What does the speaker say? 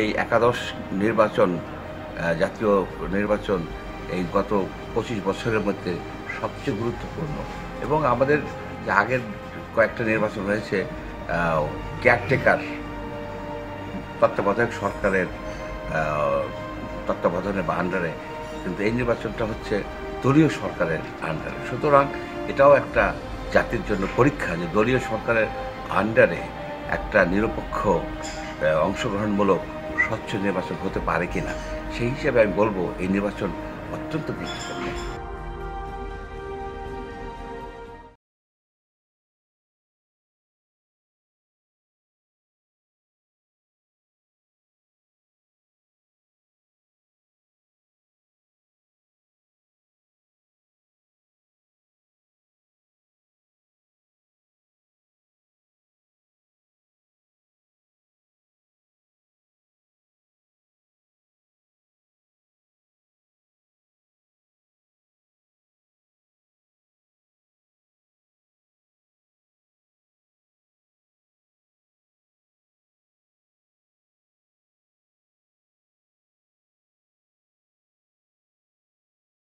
এই একাদশ নির্বাচন, জাতীয় নির্বাচন এই গত 25 বছরের মধ্যে সবচেয়ে গুরুত্বপূর্ণ। এবং আমাদের যে আগের কয়েকটা নির্বাচন হয়েছে কেয়ারটেকার তত্ত্বাবধায়ক সরকারের তত্ত্বাবধানে বা আন্ডারে, কিন্তু এই নির্বাচনটা হচ্ছে দলীয় সরকারের আন্ডারে। সুতরাং এটাও একটা জাতির জন্য পরীক্ষা যে দলীয় সরকারের আন্ডারে একটা নিরপেক্ষ অংশগ্রহণমূলক স্বচ্ছ নির্বাচন হতে পারে কিনা। সেই হিসেবে আমি বলবো এই নির্বাচন অত্যন্ত গুরুত্বপূর্ণ।